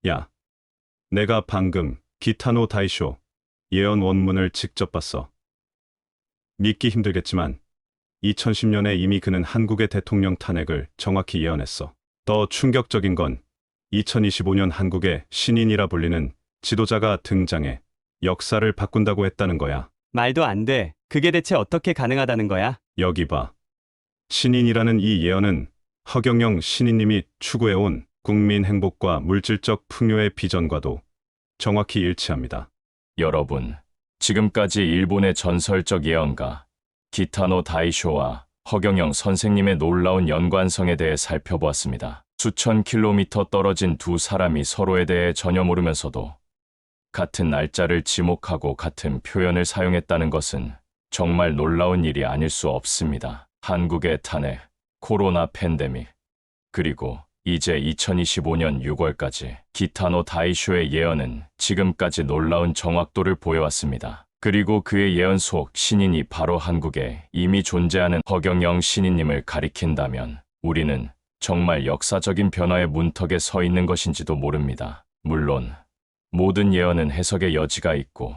야, 내가 방금 기타노 다이쇼 예언 원문을 직접 봤어. 믿기 힘들겠지만 2010년에 이미 그는 한국의 대통령 탄핵을 정확히 예언했어. 더 충격적인 건 2025년 한국의 신인이라 불리는 지도자가 등장해 역사를 바꾼다고 했다는 거야. 말도 안 돼. 그게 대체 어떻게 가능하다는 거야? 여기 봐. 신인이라는 이 예언은 허경영 신인님이 추구해온 국민 행복과 물질적 풍요의 비전과도 정확히 일치합니다. 여러분, 지금까지 일본의 전설적 예언가 기타노 다이쇼와 허경영 선생님의 놀라운 연관성에 대해 살펴보았습니다. 수천 킬로미터 떨어진 두 사람이 서로에 대해 전혀 모르면서도 같은 날짜를 지목하고 같은 표현을 사용했다는 것은 정말 놀라운 일이 아닐 수 없습니다. 한국의 탄핵, 코로나 팬데믹, 그리고 이제 2025년 6월까지 기타노 다이쇼의 예언은 지금까지 놀라운 정확도를 보여왔습니다. 그리고 그의 예언 속 신인이 바로 한국에 이미 존재하는 허경영 신인님을 가리킨다면 우리는 정말 역사적인 변화의 문턱에 서 있는 것인지도 모릅니다. 물론 모든 예언은 해석의 여지가 있고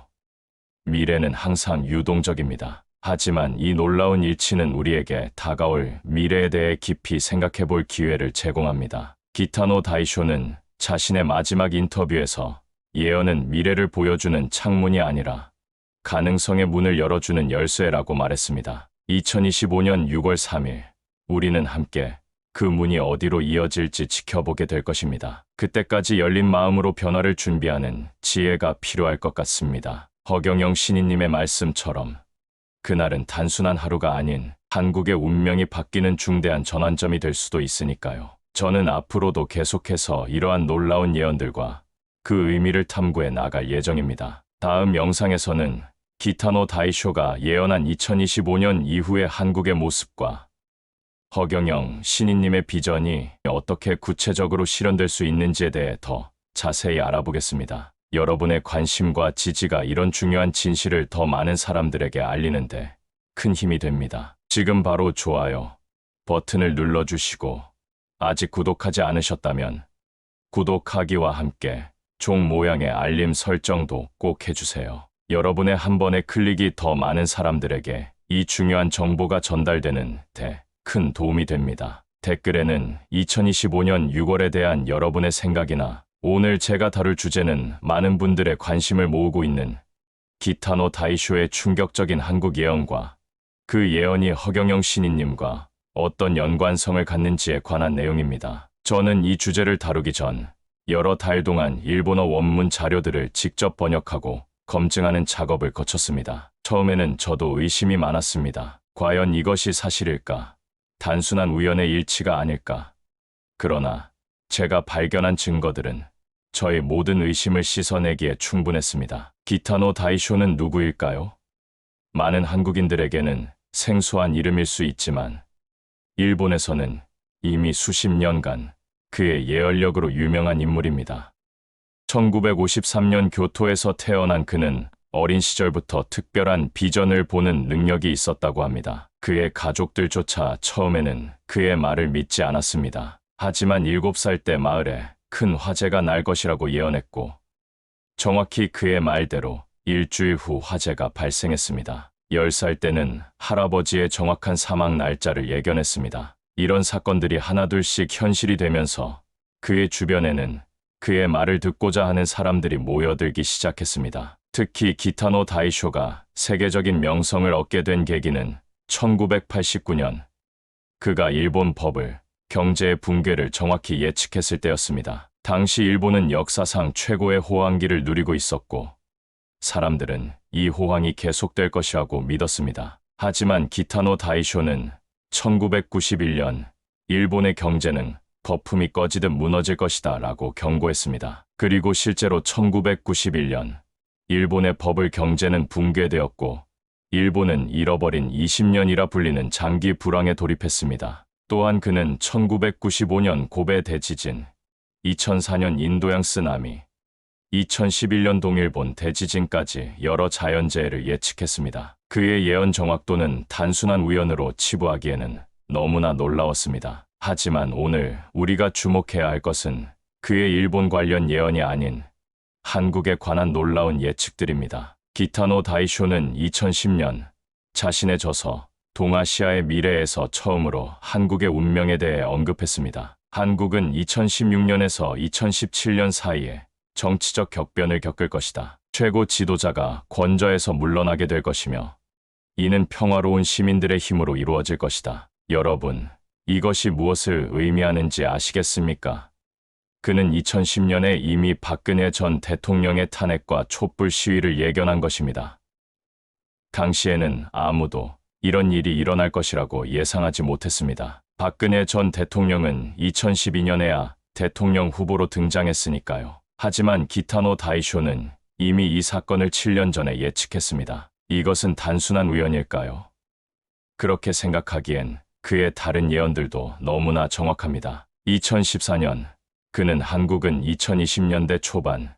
미래는 항상 유동적입니다. 하지만 이 놀라운 일치는 우리에게 다가올 미래에 대해 깊이 생각해 볼 기회를 제공합니다. 기타노 다이쇼는 자신의 마지막 인터뷰에서 예언은 미래를 보여주는 창문이 아니라 가능성의 문을 열어주는 열쇠라고 말했습니다. 2025년 6월 3일, 우리는 함께 그 문이 어디로 이어질지 지켜보게 될 것입니다. 그때까지 열린 마음으로 변화를 준비하는 지혜가 필요할 것 같습니다. 허경영 신인님의 말씀처럼 그날은 단순한 하루가 아닌 한국의 운명이 바뀌는 중대한 전환점이 될 수도 있으니까요. 저는 앞으로도 계속해서 이러한 놀라운 예언들과 그 의미를 탐구해 나갈 예정입니다. 다음 영상에서는 기타노 다이쇼가 예언한 2025년 이후의 한국의 모습과 허경영 신인님의 비전이 어떻게 구체적으로 실현될 수 있는지에 대해 더 자세히 알아보겠습니다. 여러분의 관심과 지지가 이런 중요한 진실을 더 많은 사람들에게 알리는데 큰 힘이 됩니다. 지금 바로 좋아요 버튼을 눌러주시고 아직 구독하지 않으셨다면 구독하기와 함께 종 모양의 알림 설정도 꼭 해주세요. 여러분의 한 번의 클릭이 더 많은 사람들에게 이 중요한 정보가 전달되는 데 큰 도움이 됩니다. 댓글에는 2025년 6월에 대한 여러분의 생각이나 오늘 제가 다룰 주제는 많은 분들의 관심을 모으고 있는 기타노 다이쇼의 충격적인 한국 예언과 그 예언이 허경영 신인님과 어떤 연관성을 갖는지에 관한 내용입니다. 저는 이 주제를 다루기 전 여러 달 동안 일본어 원문 자료들을 직접 번역하고 검증하는 작업을 거쳤습니다. 처음에는 저도 의심이 많았습니다. 과연 이것이 사실일까? 단순한 우연의 일치가 아닐까? 그러나 제가 발견한 증거들은 저의 모든 의심을 씻어내기에 충분했습니다. 기타노 다이쇼는 누구일까요? 많은 한국인들에게는 생소한 이름일 수 있지만 일본에서는 이미 수십 년간 그의 예언력으로 유명한 인물입니다. 1953년 교토에서 태어난 그는 어린 시절부터 특별한 비전을 보는 능력이 있었다고 합니다. 그의 가족들조차 처음에는 그의 말을 믿지 않았습니다. 하지만 7살 때 마을에 큰 화재가 날 것이라고 예언했고 정확히 그의 말대로 일주일 후 화재가 발생했습니다. 10살 때는 할아버지의 정확한 사망 날짜를 예견했습니다. 이런 사건들이 하나둘씩 현실이 되면서 그의 주변에는 그의 말을 듣고자 하는 사람들이 모여들기 시작했습니다. 특히 기타노 다이쇼가 세계적인 명성을 얻게 된 계기는 1989년 그가 일본 버블 경제의 붕괴를 정확히 예측했을 때였습니다. 당시 일본은 역사상 최고의 호황기를 누리고 있었고 사람들은 이 호황이 계속될 것이라고 믿었습니다. 하지만 기타노 다이쇼는 1991년 일본의 경제는 거품이 꺼지듯 무너질 것이다 라고 경고했습니다. 그리고 실제로 1991년 일본의 버블 경제는 붕괴되었고 일본은 잃어버린 20년이라 불리는 장기 불황에 돌입했습니다. 또한 그는 1995년 고베 대지진, 2004년 인도양 쓰나미, 2011년 동일본 대지진까지 여러 자연재해를 예측했습니다. 그의 예언 정확도는 단순한 우연으로 치부하기에는 너무나 놀라웠습니다. 하지만 오늘 우리가 주목해야 할 것은 그의 일본 관련 예언이 아닌 한국에 관한 놀라운 예측들입니다. 기타노 다이쇼는 2010년 자신의 저서 동아시아의 미래에서 처음으로 한국의 운명에 대해 언급했습니다. 한국은 2016년에서 2017년 사이에 정치적 격변을 겪을 것이다. 최고 지도자가 권좌에서 물러나게 될 것이며 이는 평화로운 시민들의 힘으로 이루어질 것이다. 여러분, 이것이 무엇을 의미하는지 아시겠습니까? 그는 2010년에 이미 박근혜 전 대통령의 탄핵과 촛불 시위를 예견한 것입니다. 당시에는 아무도 이런 일이 일어날 것이라고 예상하지 못했습니다. 박근혜 전 대통령은 2012년에야 대통령 후보로 등장했으니까요. 하지만 기타노 다이쇼는 이미 이 사건을 7년 전에 예측했습니다. 이것은 단순한 우연일까요? 그렇게 생각하기엔 그의 다른 예언들도 너무나 정확합니다. 2014년, 그는 한국은 2020년대 초반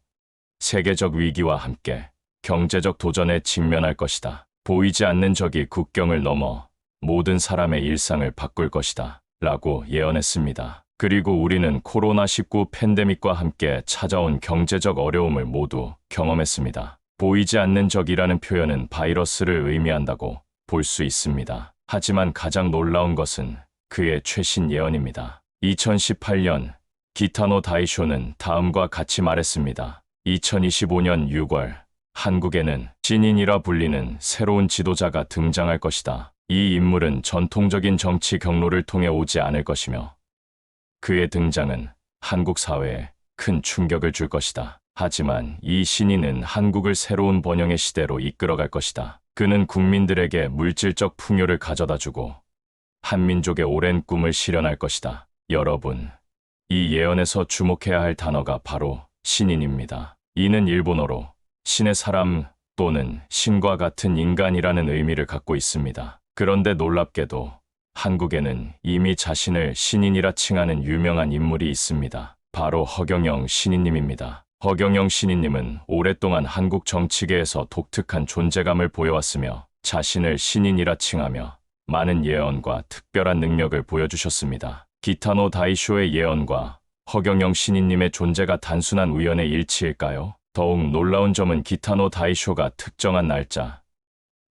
세계적 위기와 함께 경제적 도전에 직면할 것이다. 보이지 않는 적이 국경을 넘어 모든 사람의 일상을 바꿀 것이다. 라고 예언했습니다. 그리고 우리는 코로나19 팬데믹과 함께 찾아온 경제적 어려움을 모두 경험했습니다. 보이지 않는 적이라는 표현은 바이러스를 의미한다고 볼 수 있습니다. 하지만 가장 놀라운 것은 그의 최신 예언입니다. 2018년 기타노 다이쇼는 다음과 같이 말했습니다. 2025년 6월 한국에는 신인이라 불리는 새로운 지도자가 등장할 것이다. 이 인물은 전통적인 정치 경로를 통해 오지 않을 것이며 그의 등장은 한국 사회에 큰 충격을 줄 것이다. 하지만 이 신인은 한국을 새로운 번영의 시대로 이끌어갈 것이다. 그는 국민들에게 물질적 풍요를 가져다주고 한민족의 오랜 꿈을 실현할 것이다. 여러분, 이 예언에서 주목해야 할 단어가 바로 신인입니다. 이는 일본어로 신의 사람 또는 신과 같은 인간이라는 의미를 갖고 있습니다. 그런데 놀랍게도 한국에는 이미 자신을 신인이라 칭하는 유명한 인물이 있습니다. 바로 허경영 신인님입니다. 허경영 신인님은 오랫동안 한국 정치계에서 독특한 존재감을 보여왔으며 자신을 신인이라 칭하며 많은 예언과 특별한 능력을 보여주셨습니다. 기타노 다이쇼의 예언과 허경영 신인님의 존재가 단순한 우연의 일치일까요? 더욱 놀라운 점은 기타노 다이쇼가 특정한 날짜,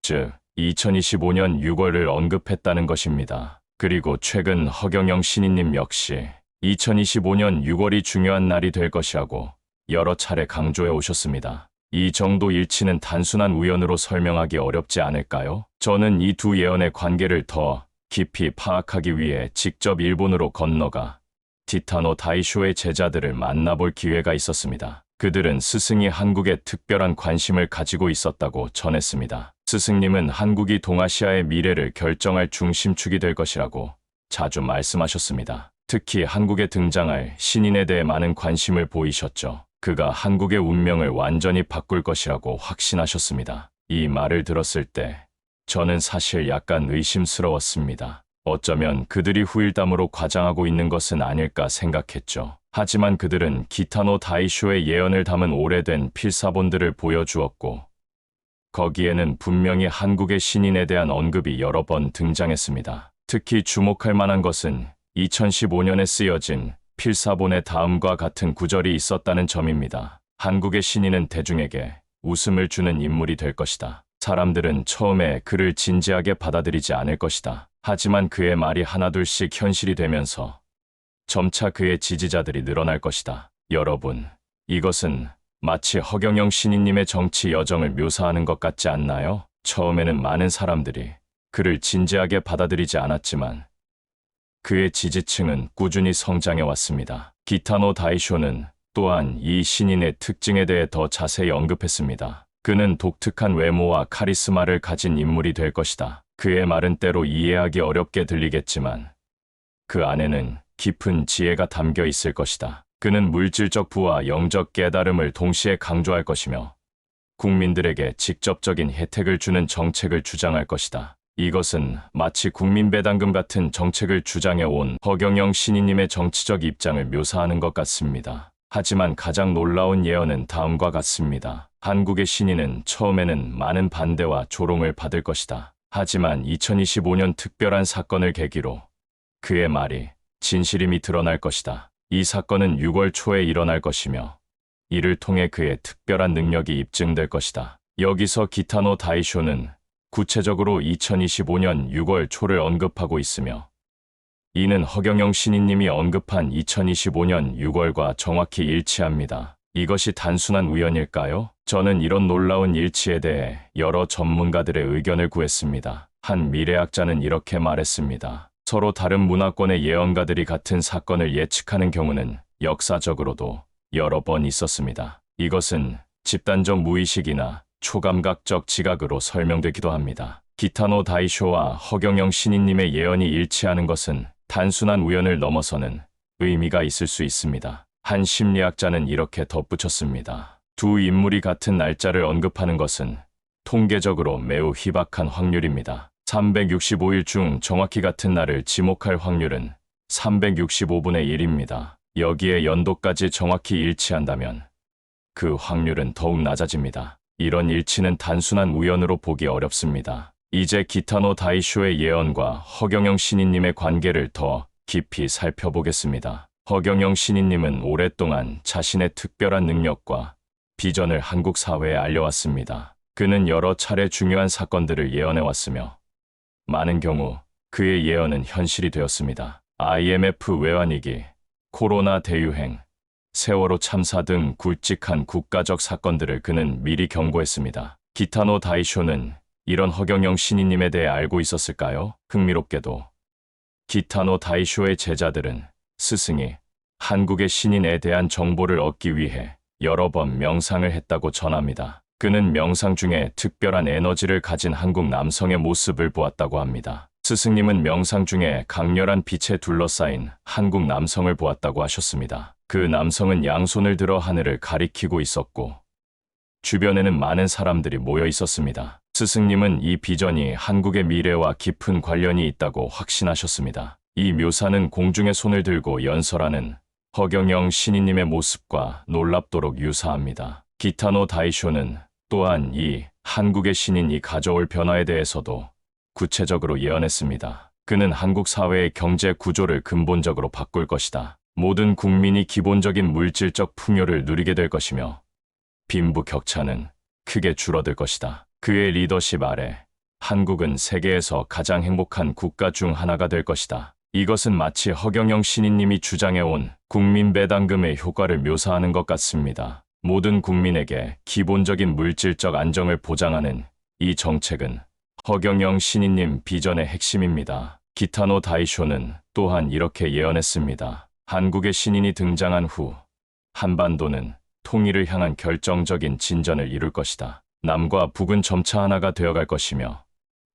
즉 2025년 6월을 언급했다는 것입니다. 그리고 최근 허경영 신인님 역시 2025년 6월이 중요한 날이 될 것이라고 여러 차례 강조해 오셨습니다. 이 정도 일치는 단순한 우연으로 설명하기 어렵지 않을까요? 저는 이 두 예언의 관계를 더 깊이 파악하기 위해 직접 일본으로 건너가 기타노 다이쇼의 제자들을 만나볼 기회가 있었습니다. 그들은 스승이 한국에 특별한 관심을 가지고 있었다고 전했습니다. 스승님은 한국이 동아시아의 미래를 결정할 중심축이 될 것이라고 자주 말씀하셨습니다. 특히 한국에 등장할 신인에 대해 많은 관심을 보이셨죠. 그가 한국의 운명을 완전히 바꿀 것이라고 확신하셨습니다. 이 말을 들었을 때 저는 사실 약간 의심스러웠습니다. 어쩌면 그들이 후일담으로 과장하고 있는 것은 아닐까 생각했죠. 하지만 그들은 기타노 다이쇼의 예언을 담은 오래된 필사본들을 보여주었고 거기에는 분명히 한국의 신인에 대한 언급이 여러 번 등장했습니다. 특히 주목할 만한 것은 2015년에 쓰여진 필사본에 다음과 같은 구절이 있었다는 점입니다. 한국의 신인은 대중에게 웃음을 주는 인물이 될 것이다. 사람들은 처음에 그를 진지하게 받아들이지 않을 것이다. 하지만 그의 말이 하나둘씩 현실이 되면서 점차 그의 지지자들이 늘어날 것이다. 여러분, 이것은 마치 허경영 신인님의 정치 여정을 묘사하는 것 같지 않나요? 처음에는 많은 사람들이 그를 진지하게 받아들이지 않았지만 그의 지지층은 꾸준히 성장해 왔습니다. 기타노 다이쇼는 또한 이 신인의 특징에 대해 더 자세히 언급했습니다. 그는 독특한 외모와 카리스마를 가진 인물이 될 것이다. 그의 말은 때로 이해하기 어렵게 들리겠지만 그 안에는 깊은 지혜가 담겨 있을 것이다. 그는 물질적 부와 영적 깨달음을 동시에 강조할 것이며 국민들에게 직접적인 혜택을 주는 정책을 주장할 것이다. 이것은 마치 국민배당금 같은 정책을 주장해온 허경영 신인님의 정치적 입장을 묘사하는 것 같습니다. 하지만 가장 놀라운 예언은 다음과 같습니다. 한국의 신인은 처음에는 많은 반대와 조롱을 받을 것이다. 하지만 2025년 특별한 사건을 계기로 그의 말이 진실임이 드러날 것이다. 이 사건은 6월 초에 일어날 것이며 이를 통해 그의 특별한 능력이 입증될 것이다. 여기서 기타노 다이쇼는 구체적으로 2025년 6월 초를 언급하고 있으며 이는 허경영 신인님이 언급한 2025년 6월과 정확히 일치합니다. 이것이 단순한 우연일까요? 저는 이런 놀라운 일치에 대해 여러 전문가들의 의견을 구했습니다. 한 미래학자는 이렇게 말했습니다. 서로 다른 문화권의 예언가들이 같은 사건을 예측하는 경우는 역사적으로도 여러 번 있었습니다. 이것은 집단적 무의식이나 초감각적 지각으로 설명되기도 합니다. 기타노 다이쇼와 허경영 신인님의 예언이 일치하는 것은 단순한 우연을 넘어서는 의미가 있을 수 있습니다. 한 심리학자는 이렇게 덧붙였습니다. 두 인물이 같은 날짜를 언급하는 것은 통계적으로 매우 희박한 확률입니다. 365일 중 정확히 같은 날을 지목할 확률은 365분의 1입니다. 여기에 연도까지 정확히 일치한다면 그 확률은 더욱 낮아집니다. 이런 일치는 단순한 우연으로 보기 어렵습니다. 이제 기타노 다이쇼의 예언과 허경영 신인님의 관계를 더 깊이 살펴보겠습니다. 허경영 신인님은 오랫동안 자신의 특별한 능력과 비전을 한국 사회에 알려왔습니다. 그는 여러 차례 중요한 사건들을 예언해왔으며 많은 경우 그의 예언은 현실이 되었습니다. IMF 외환위기, 코로나 대유행, 세월호 참사 등 굵직한 국가적 사건들을 그는 미리 경고했습니다. 기타노 다이쇼는 이런 허경영 신인님에 대해 알고 있었을까요? 흥미롭게도 기타노 다이쇼의 제자들은 스승이 한국의 신인에 대한 정보를 얻기 위해 여러 번 명상을 했다고 전합니다. 그는 명상 중에 특별한 에너지를 가진 한국 남성의 모습을 보았다고 합니다. 스승님은 명상 중에 강렬한 빛에 둘러싸인 한국 남성을 보았다고 하셨습니다. 그 남성은 양손을 들어 하늘을 가리키고 있었고 주변에는 많은 사람들이 모여 있었습니다. 스승님은 이 비전이 한국의 미래와 깊은 관련이 있다고 확신하셨습니다. 이 묘사는 공중에 손을 들고 연설하는 허경영 신인님의 모습과 놀랍도록 유사합니다. 기타노 다이쇼는 또한 이 한국의 신인이 가져올 변화에 대해서도 구체적으로 예언했습니다. 그는 한국 사회의 경제 구조를 근본적으로 바꿀 것이다. 모든 국민이 기본적인 물질적 풍요를 누리게 될 것이며 빈부격차는 크게 줄어들 것이다. 그의 리더십 아래 한국은 세계에서 가장 행복한 국가 중 하나가 될 것이다. 이것은 마치 허경영 신인님이 주장해온 국민 배당금의 효과를 묘사하는 것 같습니다. 모든 국민에게 기본적인 물질적 안정을 보장하는 이 정책은 허경영 신인님 비전의 핵심입니다. 기타노 다이쇼는 또한 이렇게 예언했습니다. 한국의 신인이 등장한 후 한반도는 통일을 향한 결정적인 진전을 이룰 것이다. 남과 북은 점차 하나가 되어갈 것이며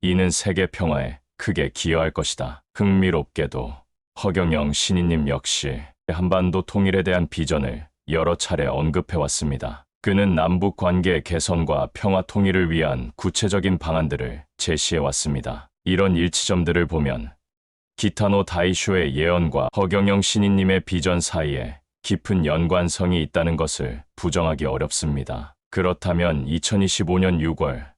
이는 세계 평화에 크게 기여할 것이다. 흥미롭게도 허경영 신인님 역시 한반도 통일에 대한 비전을 여러 차례 언급해왔습니다. 그는 남북 관계 개선과 평화 통일을 위한 구체적인 방안들을 제시해왔습니다. 이런 일치점들을 보면 기타노 다이쇼의 예언과 허경영 신인님의 비전 사이에 깊은 연관성이 있다는 것을 부정하기 어렵습니다. 그렇다면 2025년 6월,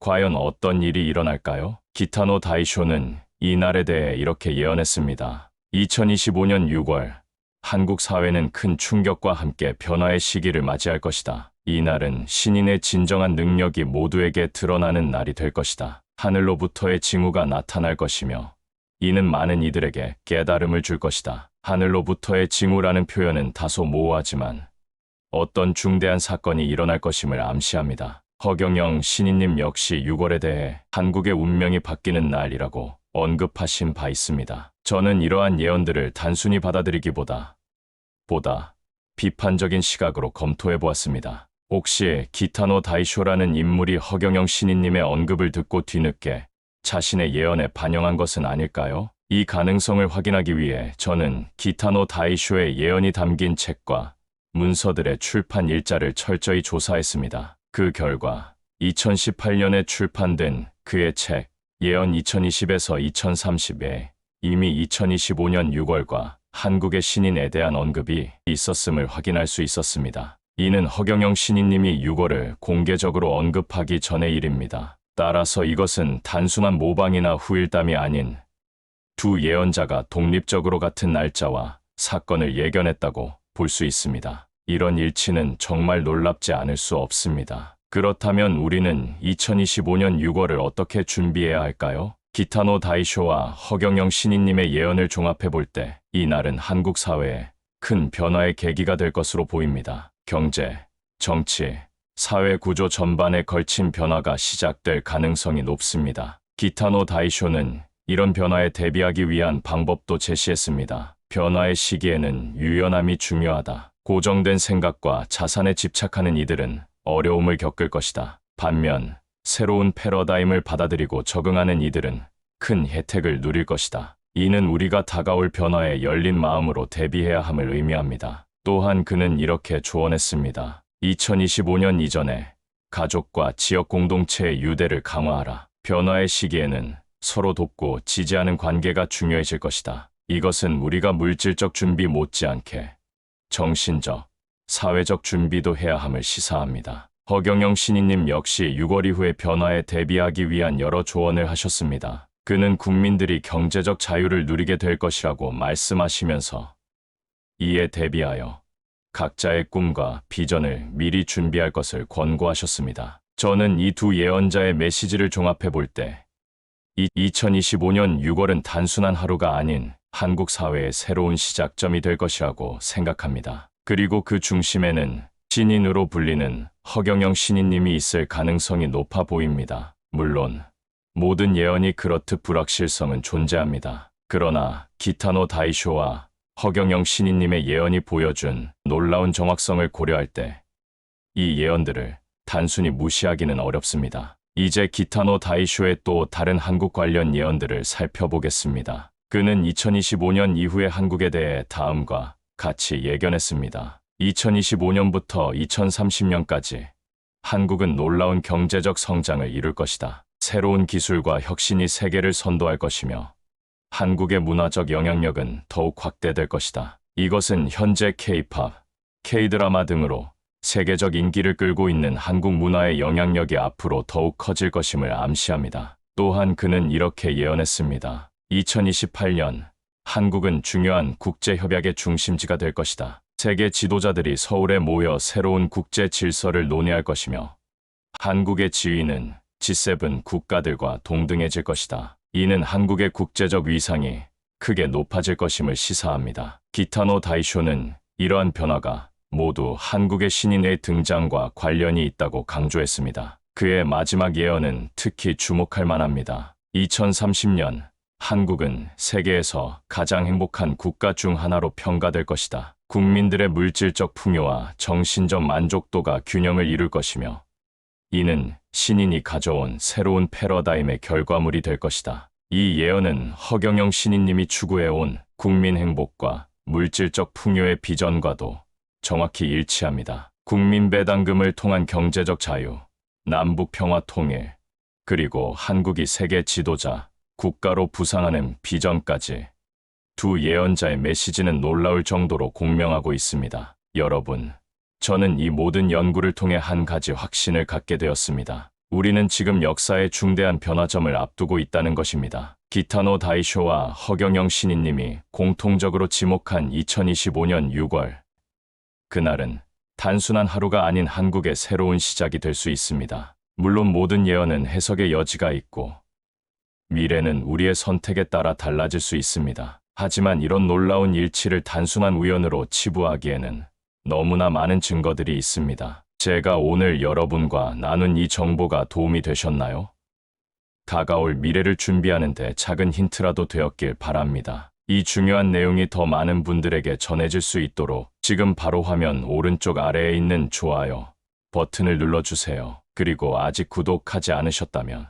과연 어떤 일이 일어날까요? 기타노 다이쇼는 이 날에 대해 이렇게 예언했습니다. 2025년 6월, 한국 사회는 큰 충격과 함께 변화의 시기를 맞이할 것이다. 이 날은 신인의 진정한 능력이 모두에게 드러나는 날이 될 것이다. 하늘로부터의 징후가 나타날 것이며 이는 많은 이들에게 깨달음을 줄 것이다. 하늘로부터의 징후라는 표현은 다소 모호하지만 어떤 중대한 사건이 일어날 것임을 암시합니다. 허경영 신인님 역시 6월에 대해 한국의 운명이 바뀌는 날이라고 언급하신 바 있습니다. 저는 이러한 예언들을 단순히 받아들이기보다 비판적인 시각으로 검토해 보았습니다. 혹시 기타노 다이쇼라는 인물이 허경영 신인님의 언급을 듣고 뒤늦게 자신의 예언에 반영한 것은 아닐까요? 이 가능성을 확인하기 위해 저는 기타노 다이쇼의 예언이 담긴 책과 문서들의 출판 일자를 철저히 조사했습니다. 그 결과 2018년에 출판된 그의 책 예언 2020에서 2030에 이미 2025년 6월과 한국의 신인에 대한 언급이 있었음을 확인할 수 있었습니다. 이는 허경영 신인님이 6월을 공개적으로 언급하기 전의 일입니다. 따라서 이것은 단순한 모방이나 후일담이 아닌 두 예언자가 독립적으로 같은 날짜와 사건을 예견했다고 볼 수 있습니다. 이런 일치는 정말 놀랍지 않을 수 없습니다. 그렇다면 우리는 2025년 6월을 어떻게 준비해야 할까요? 기타노 다이쇼와 허경영 신인님의 예언을 종합해 볼 때 이날은 한국 사회에 큰 변화의 계기가 될 것으로 보입니다. 경제, 정치, 사회 구조 전반에 걸친 변화가 시작될 가능성이 높습니다. 기타노 다이쇼는 이런 변화에 대비하기 위한 방법도 제시했습니다. 변화의 시기에는 유연함이 중요하다. 고정된 생각과 자산에 집착하는 이들은 어려움을 겪을 것이다. 반면 새로운 패러다임을 받아들이고 적응하는 이들은 큰 혜택을 누릴 것이다. 이는 우리가 다가올 변화에 열린 마음으로 대비해야 함을 의미합니다. 또한 그는 이렇게 조언했습니다. 2025년 이전에 가족과 지역 공동체의 유대를 강화하라. 변화의 시기에는 서로 돕고 지지하는 관계가 중요해질 것이다. 이것은 우리가 물질적 준비 못지않게 정신적, 사회적 준비도 해야 함을 시사합니다. 허경영 신인님 역시 6월 이후의 변화에 대비하기 위한 여러 조언을 하셨습니다. 그는 국민들이 경제적 자유를 누리게 될 것이라고 말씀하시면서 이에 대비하여 각자의 꿈과 비전을 미리 준비할 것을 권고하셨습니다. 저는 이 두 예언자의 메시지를 종합해 볼 때 2025년 6월은 단순한 하루가 아닌 한국 사회의 새로운 시작점이 될 것이라고 생각합니다. 그리고 그 중심에는 신인으로 불리는 허경영 신인님이 있을 가능성이 높아 보입니다. 물론 모든 예언이 그렇듯 불확실성은 존재합니다. 그러나 기타노 다이쇼와 허경영 신인님의 예언이 보여준 놀라운 정확성을 고려할 때 이 예언들을 단순히 무시하기는 어렵습니다. 이제 기타노 다이쇼의 또 다른 한국 관련 예언들을 살펴보겠습니다. 그는 2025년 이후의 한국에 대해 다음과 같이 예견했습니다. 2025년부터 2030년까지 한국은 놀라운 경제적 성장을 이룰 것이다. 새로운 기술과 혁신이 세계를 선도할 것이며 한국의 문화적 영향력은 더욱 확대될 것이다. 이것은 현재 K-팝, K-드라마 등으로 세계적 인기를 끌고 있는 한국 문화의 영향력이 앞으로 더욱 커질 것임을 암시합니다. 또한 그는 이렇게 예언했습니다. 2028년 한국은 중요한 국제협약의 중심지가 될 것이다. 세계 지도자들이 서울에 모여 새로운 국제 질서를 논의할 것이며 한국의 지위는 G7 국가들과 동등해질 것이다. 이는 한국의 국제적 위상이 크게 높아질 것임을 시사합니다. 기타노 다이쇼는 이러한 변화가 모두 한국의 신인의 등장과 관련이 있다고 강조했습니다. 그의 마지막 예언은 특히 주목할 만합니다. 2030년 한국은 세계에서 가장 행복한 국가 중 하나로 평가될 것이다. 국민들의 물질적 풍요와 정신적 만족도가 균형을 이룰 것이며 이는 신인이 가져온 새로운 패러다임의 결과물이 될 것이다. 이 예언은 허경영 신인님이 추구해온 국민 행복과 물질적 풍요의 비전과도 정확히 일치합니다. 국민 배당금을 통한 경제적 자유, 남북 평화 통일, 그리고 한국이 세계 지도자, 국가로 부상하는 비전까지 두 예언자의 메시지는 놀라울 정도로 공명하고 있습니다. 여러분, 저는 이 모든 연구를 통해 한 가지 확신을 갖게 되었습니다. 우리는 지금 역사의 중대한 변화점을 앞두고 있다는 것입니다. 기타노 다이쇼와 허경영 신인님이 공통적으로 지목한 2025년 6월. 그날은 단순한 하루가 아닌 한국의 새로운 시작이 될 수 있습니다. 물론 모든 예언은 해석의 여지가 있고 미래는 우리의 선택에 따라 달라질 수 있습니다. 하지만 이런 놀라운 일치를 단순한 우연으로 치부하기에는 너무나 많은 증거들이 있습니다. 제가 오늘 여러분과 나눈 이 정보가 도움이 되셨나요? 다가올 미래를 준비하는 데 작은 힌트라도 되었길 바랍니다. 이 중요한 내용이 더 많은 분들에게 전해질 수 있도록 지금 바로 화면 오른쪽 아래에 있는 좋아요 버튼을 눌러주세요. 그리고 아직 구독하지 않으셨다면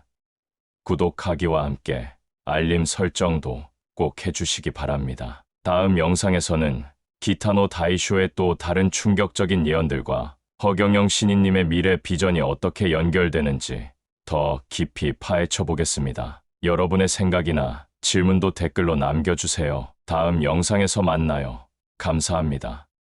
구독하기와 함께 알림 설정도 꼭 해주시기 바랍니다. 다음 영상에서는 기타노 다이쇼의 또 다른 충격적인 예언들과 허경영 신인님의 미래 비전이 어떻게 연결되는지 더 깊이 파헤쳐 보겠습니다. 여러분의 생각이나 질문도 댓글로 남겨주세요. 다음 영상에서 만나요. 감사합니다.